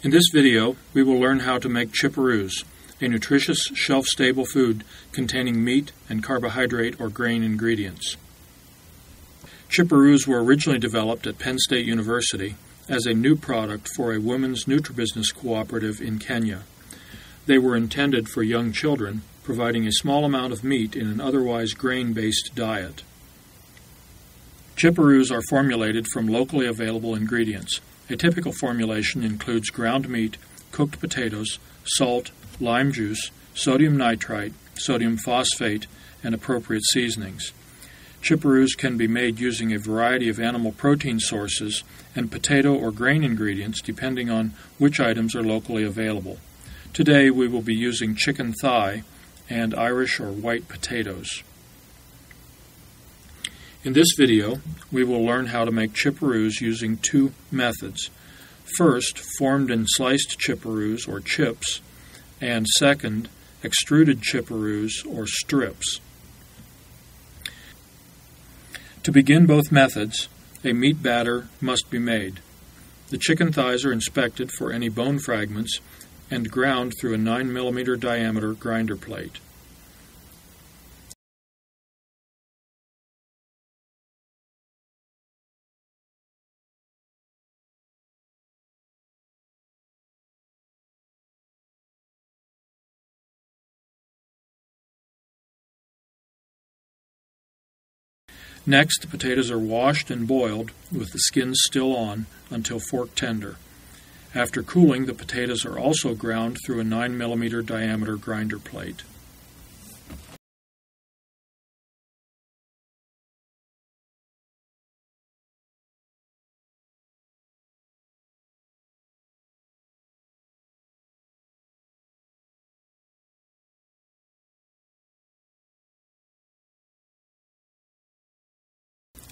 In this video, we will learn how to make chiparoos, a nutritious, shelf-stable food containing meat and carbohydrate or grain ingredients. Chiparoos were originally developed at Penn State University as a new product for a women's nutribusiness cooperative in Kenya. They were intended for young children, providing a small amount of meat in an otherwise grain-based diet. Chiparoos are formulated from locally available ingredients. A typical formulation includes ground meat, cooked potatoes, salt, lime juice, sodium nitrite, sodium phosphate, and appropriate seasonings. Chiparoos can be made using a variety of animal protein sources and potato or grain ingredients depending on which items are locally available. Today we will be using chicken thigh and Irish or white potatoes. In this video, we will learn how to make chiparoos using two methods. First, formed and sliced chiparoos or chips, and second, extruded chiparoos or strips. To begin both methods, a meat batter must be made. The chicken thighs are inspected for any bone fragments and ground through a 9 mm diameter grinder plate. Next, the potatoes are washed and boiled with the skins still on until fork tender. After cooling, the potatoes are also ground through a 9 mm diameter grinder plate.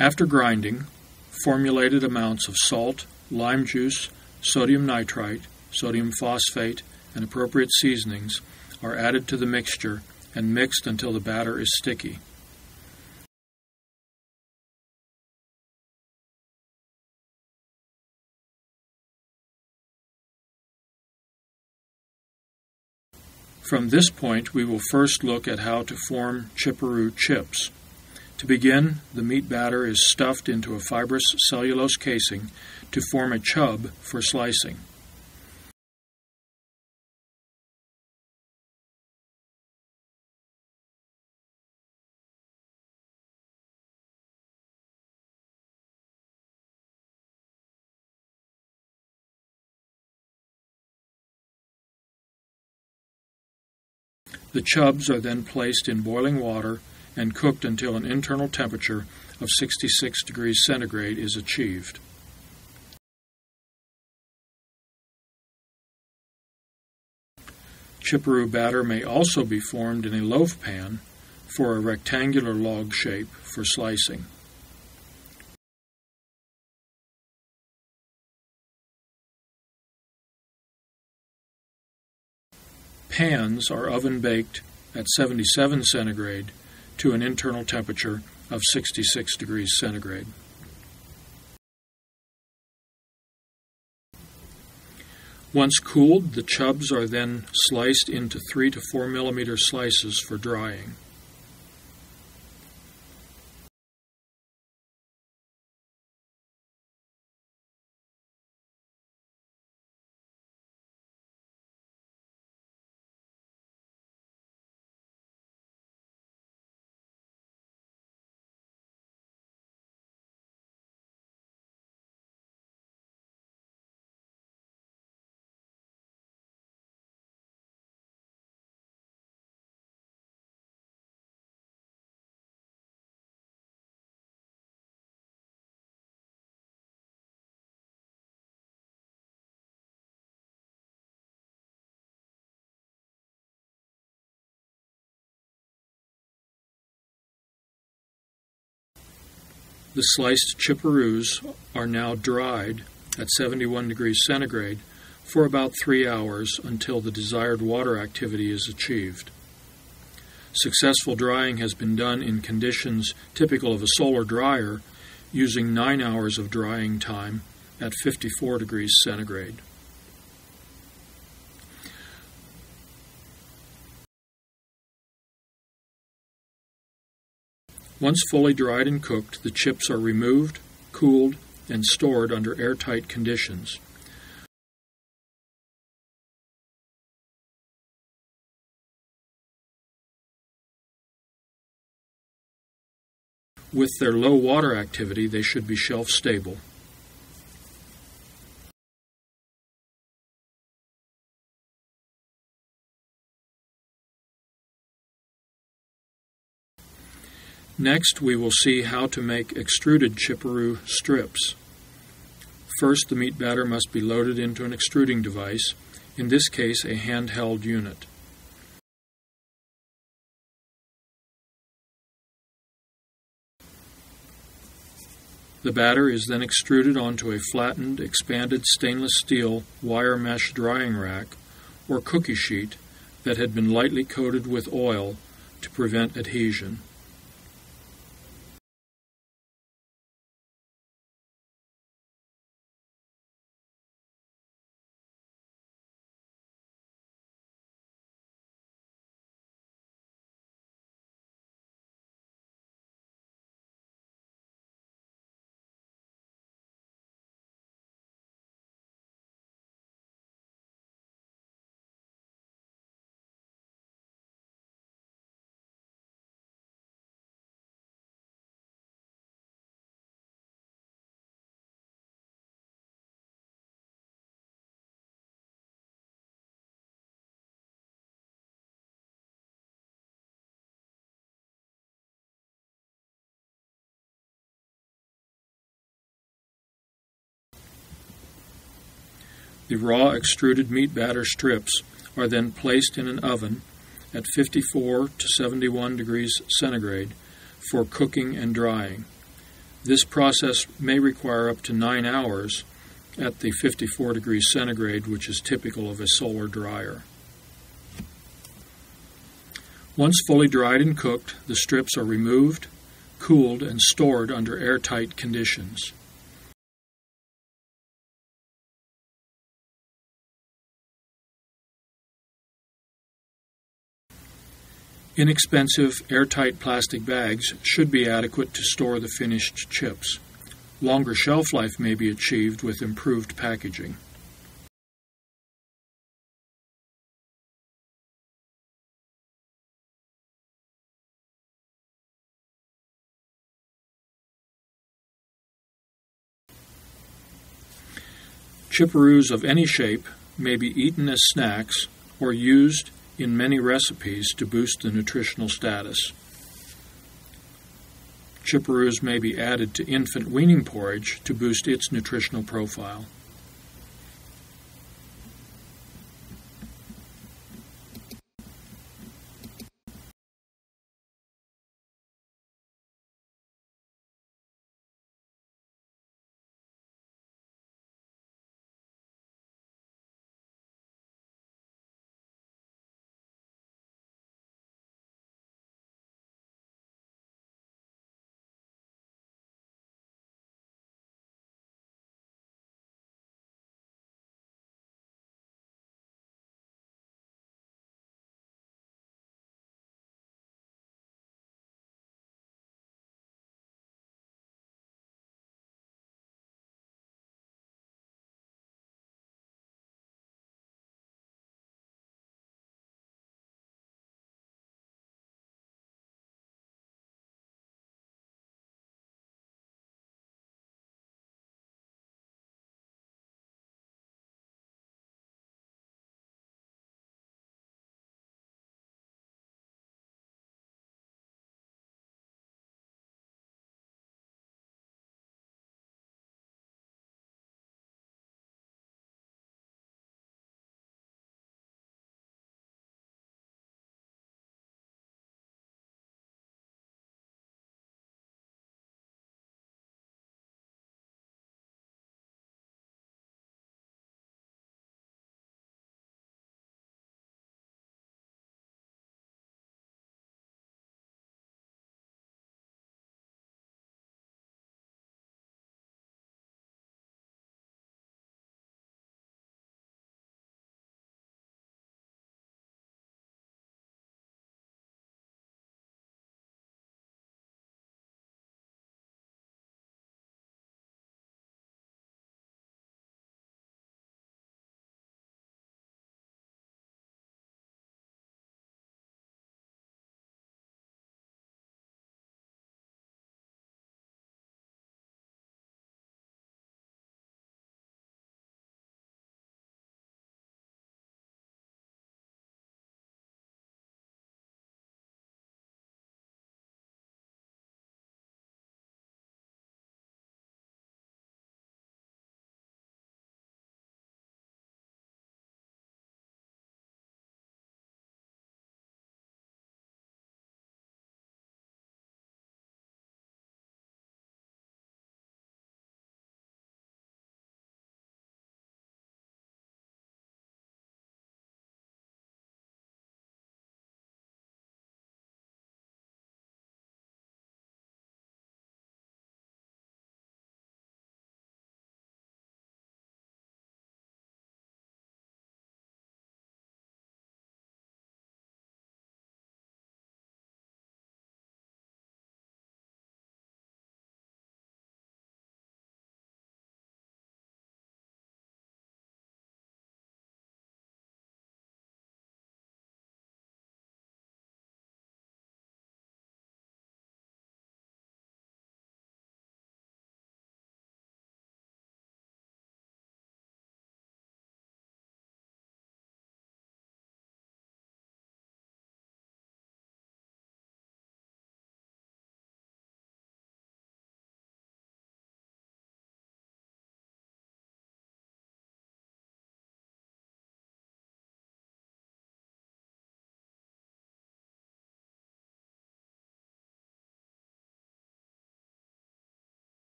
After grinding, formulated amounts of salt, lime juice, sodium nitrite, sodium phosphate, and appropriate seasonings are added to the mixture and mixed until the batter is sticky. From this point, we will first look at how to form chiparoo chips. To begin, the meat batter is stuffed into a fibrous cellulose casing to form a chub for slicing. The chubs are then placed in boiling water and cooked until an internal temperature of 66 degrees centigrade is achieved. Chiparoo batter may also be formed in a loaf pan for a rectangular log shape for slicing. Pans are oven-baked at 77 centigrade to an internal temperature of 66 degrees centigrade. Once cooled, the chubs are then sliced into 3 to 4 mm slices for drying. The sliced chiparoos are now dried at 71 degrees centigrade for about 3 hours until the desired water activity is achieved. Successful drying has been done in conditions typical of a solar dryer using 9 hours of drying time at 54 degrees centigrade. Once fully dried and cooked, the chips are removed, cooled, and stored under airtight conditions. With their low water activity, they should be shelf stable. Next, we will see how to make extruded Chiparoo strips. First, the meat batter must be loaded into an extruding device, in this case a handheld unit. The batter is then extruded onto a flattened, expanded stainless steel wire mesh drying rack or cookie sheet that had been lightly coated with oil to prevent adhesion. The raw extruded meat batter strips are then placed in an oven at 54 to 71 degrees centigrade for cooking and drying. This process may require up to 9 hours at the 54 degrees centigrade, which is typical of a solar dryer. Once fully dried and cooked, the strips are removed, cooled, and stored under airtight conditions. Inexpensive, airtight plastic bags should be adequate to store the finished chips. Longer shelf life may be achieved with improved packaging. Chiparoos of any shape may be eaten as snacks or used in many recipes to boost the nutritional status. Chiparoos may be added to infant weaning porridge to boost its nutritional profile.